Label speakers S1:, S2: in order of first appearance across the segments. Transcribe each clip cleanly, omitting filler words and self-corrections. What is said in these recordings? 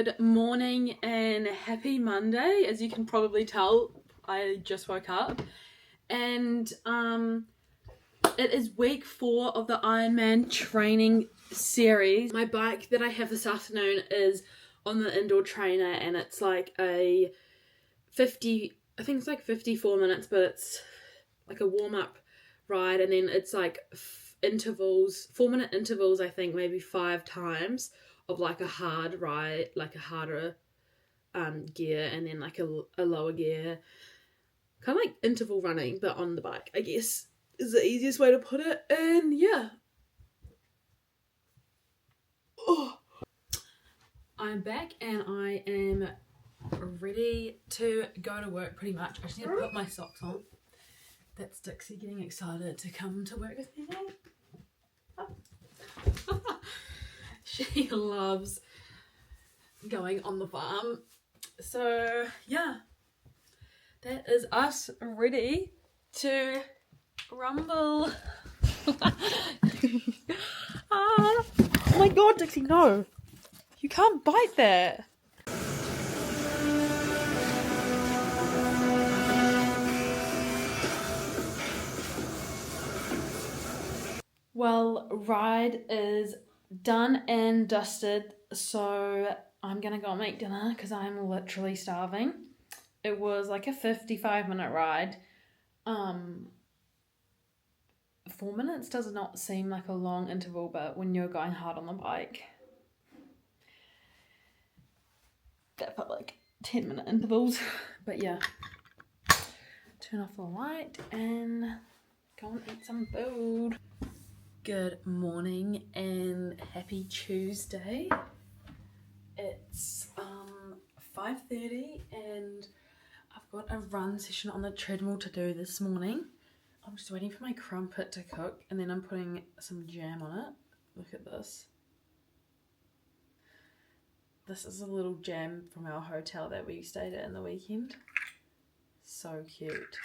S1: Good morning and happy Monday. As you can probably tell, I just woke up and it is week 4 of the IRONMAN training series. My bike that I have this afternoon is on the indoor trainer and it's like a 54 minutes, but it's like a warm-up ride, and then it's like intervals, 4-minute intervals, I think maybe 5 times of like a hard ride, like a harder gear, and then like a lower gear, kind of like interval running but on the bike, I guess is the easiest way to put it. And yeah, I'm back and I am ready to go to work pretty much. I just need to put my socks on. That's Dixie getting excited to come to work with me now. She loves going on the farm. So yeah, that is us ready to rumble. Oh my god, Dixie, no. You can't bite that. Well, ride is done and dusted, so I'm gonna go make dinner because I'm literally starving. It was like a 55-minute ride. 4 minutes does not seem like a long interval, but when you're going hard on the bike, that felt like 10-minute intervals. But yeah, turn off the light and go and eat some food. Good morning and happy Tuesday. It's 5:30 and I've got a run session on the treadmill to do this morning. I'm just waiting for my crumpet to cook and then I'm putting some jam on it. Look at this. This is a little jam from our hotel that we stayed at in the weekend. So cute.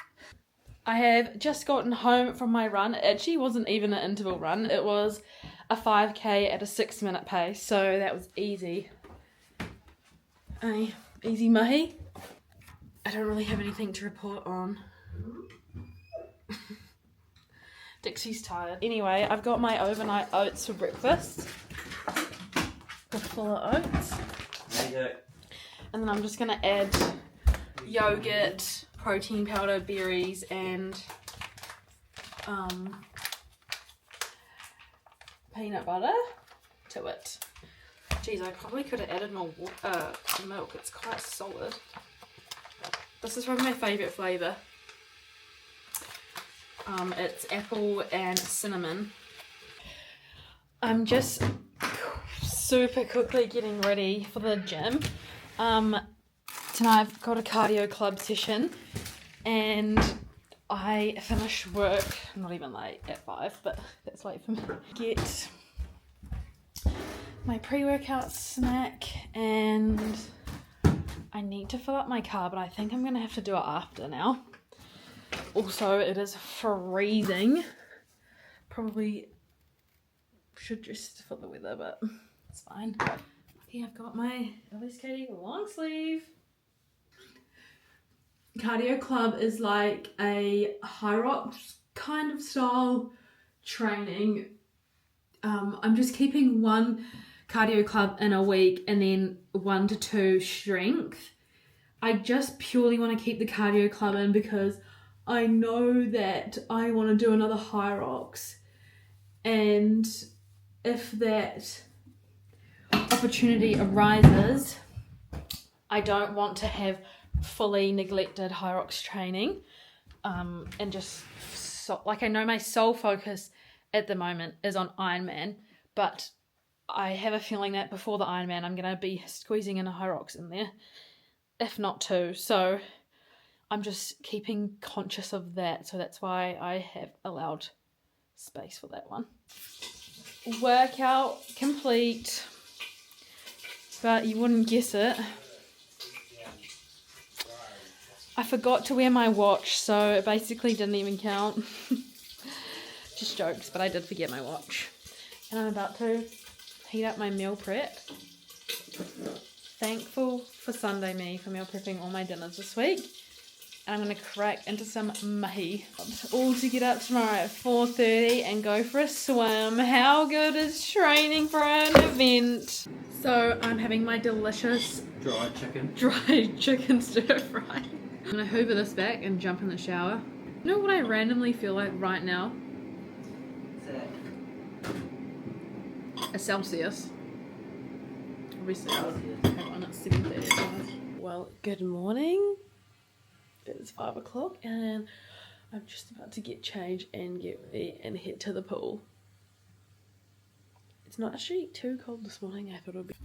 S1: I have just gotten home from my run. It actually wasn't even an interval run. It was a 5k at a 6-minute pace, so that was easy. Easy mahi. I don't really have anything to report on. Dixie's tired. Anyway, I've got my overnight oats for breakfast. The fuller oats. And then I'm just going to add yogurt, protein powder, berries, and peanut butter to it. Geez, I probably could have added more milk. It's quite solid. This is probably my favourite flavour. It's apple and cinnamon. I'm just super quickly getting ready for the gym. Tonight I've got a cardio club session and I finish work, not even late, at 5, but that's late for me. Get my pre-workout snack and I need to fill up my car, but I think I'm going to have to do it after now. Also, it is freezing. Probably should just for the weather, but it's fine. Okay, I've got my LSKD long sleeve. Cardio club is like a high rocks kind of style training. I'm just keeping 1 cardio club in a week and then 1 to 2 strength. I just purely want to keep the cardio club in because I know that I want to do another high rocks, and if that opportunity arises, I don't want to have fully neglected high rocks training, and just like I know my sole focus at the moment is on Ironman, but I have a feeling that before the Ironman I'm going to be squeezing in a high rocks in there, if not 2, so I'm just keeping conscious of that, so that's why I have allowed space for that one. Workout complete, but you wouldn't guess it. I forgot to wear my watch, so it basically didn't even count. Just jokes, but I did forget my watch. And I'm about to heat up my meal prep. thankful for Sunday me for meal prepping all my dinners this week. And I'm going to crack into some mahi. All to get up tomorrow at 4:30 and go for a swim. How good is training for an event? So I'm having my delicious dried chicken stir fry. I'm going to hoover this back and jump in the shower. You know what I randomly feel like right now? A Celsius. Obviously, I'll have one at 7:30. Well, good morning. It is 5 o'clock and I'm just about to get changed and get ready and head to the pool. It's not actually too cold this morning. I thought it would be.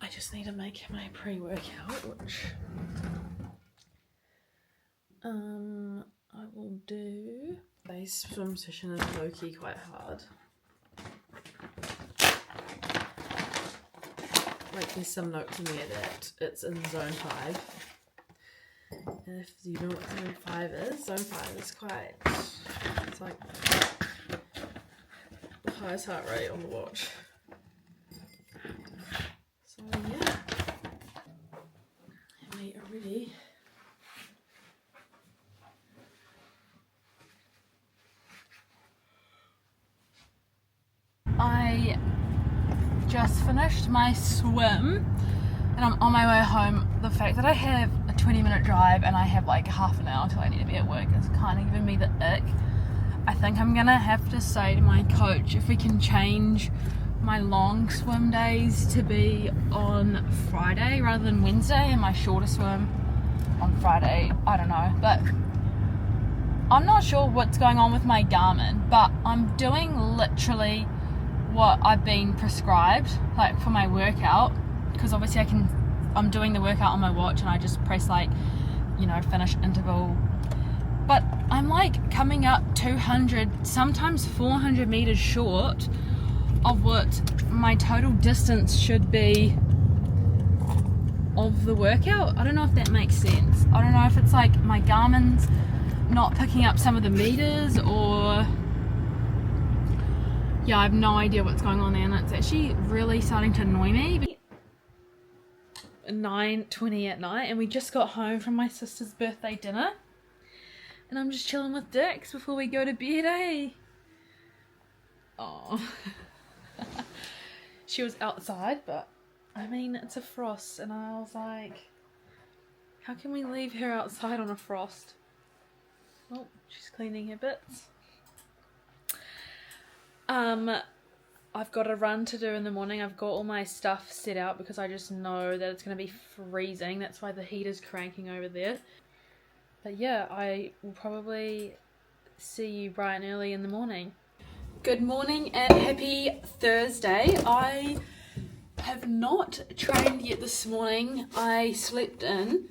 S1: I just need to make my pre-workout, which I will do. Today's swim session is low-key quite hard. Like there's some notes in there that it's in zone 5. And if you know what zone 5 is quite, it's like the highest heart rate on the watch. So yeah, we are ready. I just finished my swim and I'm on my way home. The fact that I have a 20-minute drive and I have like half an hour until I need to be at work is kind of giving me the ick. I think I'm gonna have to say to my coach if we can change my long swim days to be on Friday rather than Wednesday and my shorter swim on Friday. I don't know, but I'm not sure what's going on with my Garmin, but I'm doing literally what I've been prescribed, like for my workout, because obviously I'm doing the workout on my watch and I just press like, you know, finish interval, but I'm like coming up 200, sometimes 400 meters short of what my total distance should be of the workout. I don't know if that makes sense. I don't know if it's like my Garmin's not picking up some of the meters, or yeah, I have no idea what's going on there, and it's actually really starting to annoy me. 9:20 at night and we just got home from my sister's birthday dinner and I'm just chilling with Dix before we go to bed, eh? Oh. She was outside, but I mean it's a frost and I was like, how can we leave her outside on a frost? Oh, she's cleaning her bits. I've got a run to do in the morning. I've got all my stuff set out because I just know that it's going to be freezing. That's why the heater's cranking over there. But yeah, I will probably see you bright and early in the morning. Good morning and happy Thursday. I have not trained yet this morning. I slept in,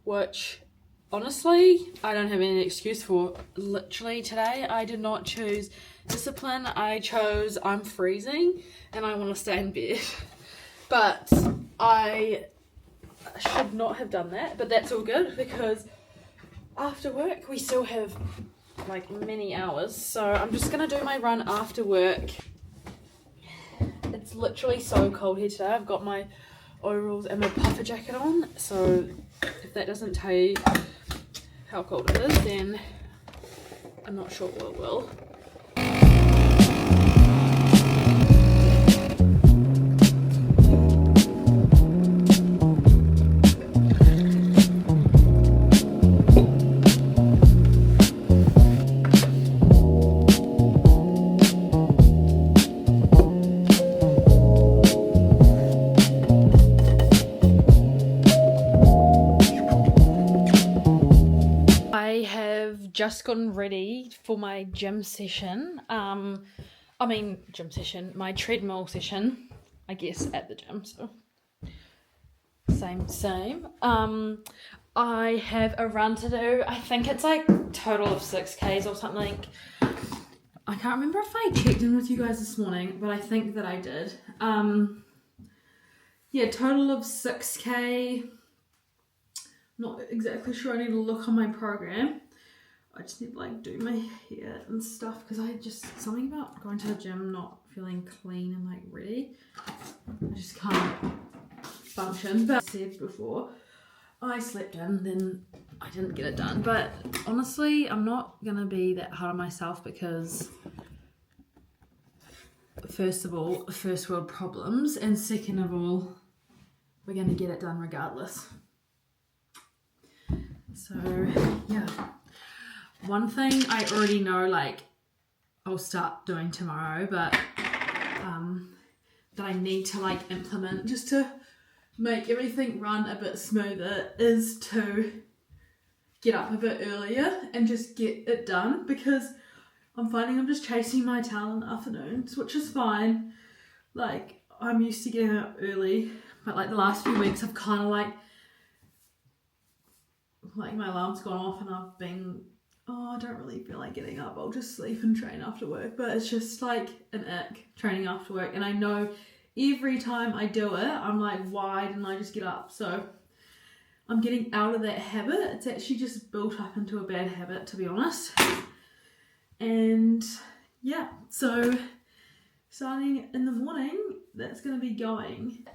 S1: which honestly, I don't have any excuse for. Literally today, I did not choose discipline. I chose I'm freezing and I want to stay in bed. But I should not have done that, but that's all good because after work we still have like many hours. So I'm just going to do my run after work. It's literally so cold here today. I've got my overalls and my puffer jacket on. So if that doesn't tell you how cold it is, then I'm not sure what will. Just gotten ready for my gym session. My treadmill session, I guess, at the gym. So same. I have a run to do. I think it's like total of 6Ks or something. I can't remember if I checked in with you guys this morning, but I think that I did. Yeah, total of 6K. Not exactly sure. I need to look on my program. I just need to like do my hair and stuff because something about going to the gym not feeling clean and like ready. I just can't function. But as I said before, I slept in, then I didn't get it done. But honestly, I'm not gonna be that hard on myself because first of all, first world problems, and second of all, we're gonna get it done regardless. So yeah, one thing I already know, like I'll start doing tomorrow, but that I need to like implement just to make everything run a bit smoother is to get up a bit earlier and just get it done, because I'm finding I'm just chasing my tail in the afternoons, which is fine. Like, I'm used to getting up early, but like the last few weeks I've kind of like my alarm's gone off and I've been, oh, I don't really feel like getting up, I'll just sleep and train after work. But it's just like an ick, training after work, and I know every time I do it I'm like, why didn't I just get up? So I'm getting out of that habit. It's actually just built up into a bad habit, to be honest. And yeah, so starting in the morning, that's going to be going.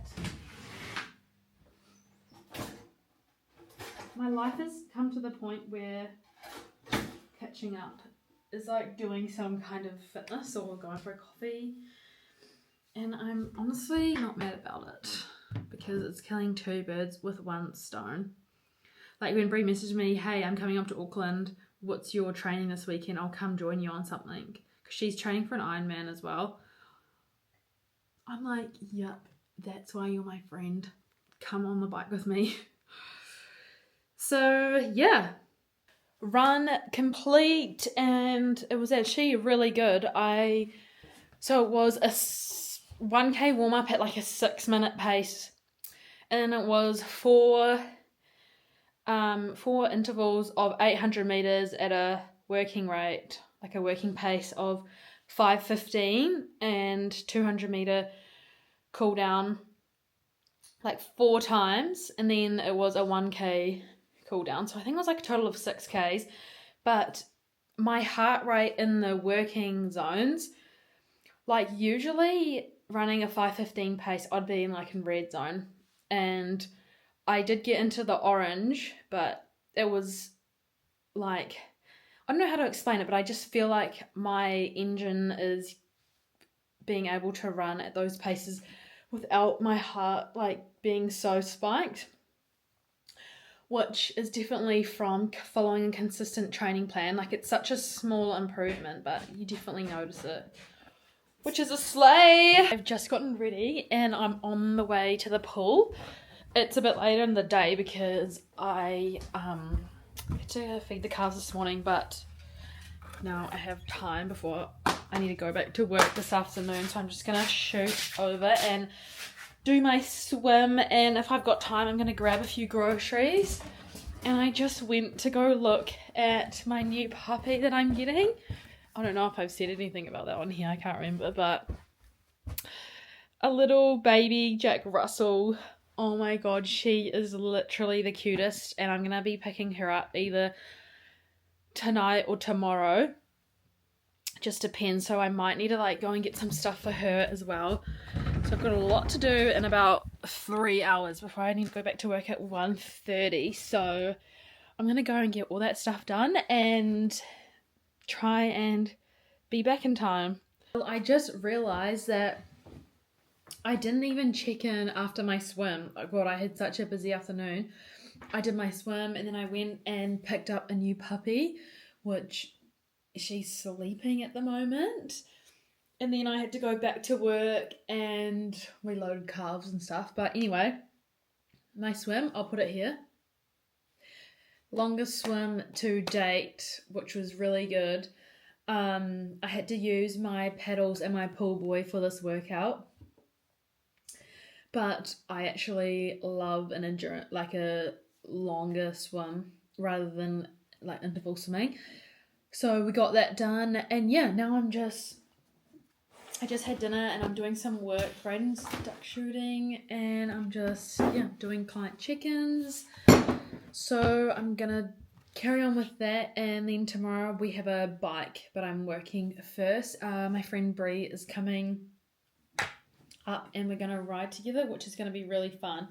S1: My life has come to the point where catching up is like doing some kind of fitness or going for a coffee. And I'm honestly not mad about it because it's killing two birds with one stone. Like when Brie messaged me, hey, I'm coming up to Auckland, what's your training this weekend? I'll come join you on something. Because she's training for an IRONMAN as well. I'm like, yep, that's why you're my friend. Come on the bike with me. So yeah, run complete, and it was actually really good. So it was a 1k warm up at like a 6-minute pace, and it was four intervals of 800 meters at a working rate, like a working pace of 5:15, and 200 meter cool down like 4 times, and then it was a 1k cool down. So I think it was like a total of 6Ks, but my heart rate in the working zones, like usually running a 5:15 pace, I'd be in like in red zone, and I did get into the orange, but it was like, I don't know how to explain it, but I just feel like my engine is being able to run at those paces without my heart like being so spiked, which is definitely from following a consistent training plan. Like, it's such a small improvement, but you definitely notice it, which is a slay. I've just gotten ready and I'm on the way to the pool. It's a bit later in the day because I had to feed the calves this morning, but now I have time before I need to go back to work this afternoon, so I'm just gonna shoot over and do my swim, and if I've got time I'm gonna grab a few groceries. And I just went to go look at my new puppy that I'm getting. I don't know if I've said anything about that on here, I can't remember, but a little baby Jack Russell. Oh my god, she is literally the cutest, and I'm gonna be picking her up either tonight or tomorrow. Just depends, so I might need to like go and get some stuff for her as well. So I've got a lot to do in about 3 hours before I need to go back to work at 1:30. So I'm gonna go and get all that stuff done and try and be back in time. I just realized that I didn't even check in after my swim. Oh god, I had such a busy afternoon. I did my swim and then I went and picked up a new puppy, which she's sleeping at the moment. And then I had to go back to work and we loaded calves and stuff. But anyway, my swim, I'll put it here. Longest swim to date, which was really good. I had to use my paddles and my pool buoy for this workout. But I actually love an endurance, like a longer swim rather than like interval swimming. So we got that done, and yeah, now I just had dinner and I'm doing some work, Brayden's duck shooting, and I'm just, doing client check-ins. So I'm gonna carry on with that, and then tomorrow we have a bike, but I'm working first. My friend Brie is coming up and we're going to ride together, which is going to be really fun.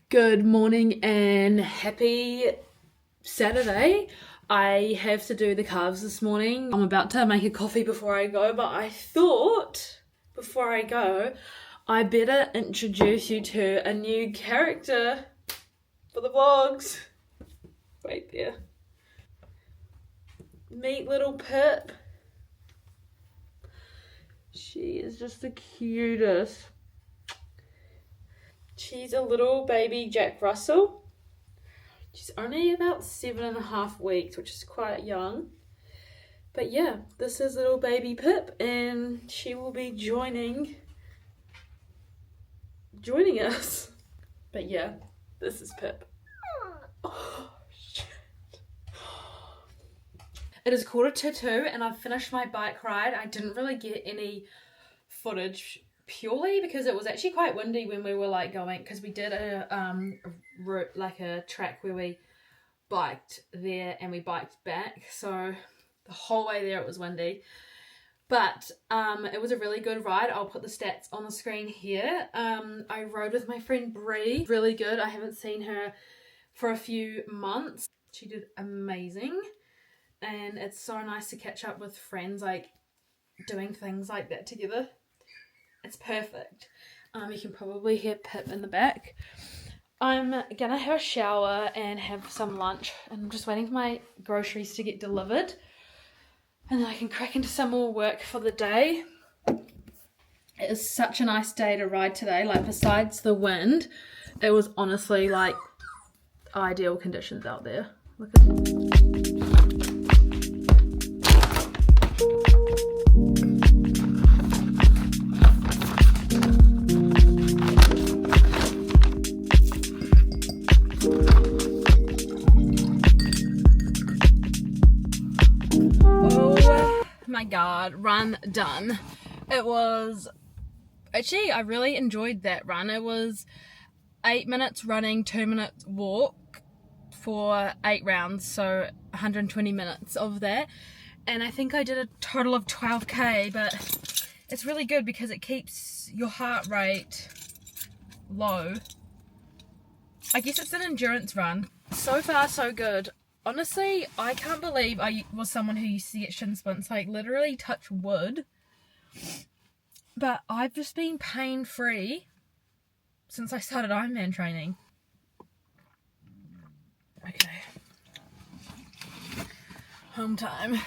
S1: Good morning and happy Saturday. I have to do the calves this morning. I'm about to make a coffee before I go, but I thought before I go, I better introduce you to a new character for the vlogs. Right there. Meet little Pip. She is just the cutest. She's a little baby Jack Russell. She's only about 7.5 weeks, which is quite young. But yeah, this is little baby Pip, and she will be joining us. But yeah, this is Pip. Oh, shit. It is 1:45 and I've finished my bike ride. I didn't really get any footage purely because it was actually quite windy when we were like going, because we did a route, like a track where we biked there and we biked back, so the whole way there it was windy, but it was a really good ride. I'll put the stats on the screen here. I rode with my friend Bree, really good. I haven't seen her for a few months. She did amazing, and it's so nice to catch up with friends, like doing things like that together. It's perfect. You can probably hear Pip in the back. I'm gonna have a shower and have some lunch, and I'm just waiting for my groceries to get delivered, and then I can crack into some more work for the day. It is such a nice day to ride today. Like, besides the wind, it was honestly like ideal conditions out there. Look at my god, run done. It was actually, I really enjoyed that run. It was 8 minutes running, 2 minutes walk for 8 rounds, so 120 minutes of that, and I think I did a total of 12k, but it's really good because it keeps your heart rate low. I guess it's an endurance run. So far so good. Honestly, I can't believe I was someone who used to get shin splints, like literally touch wood. But I've just been pain-free since I started Ironman training. Okay. Home time.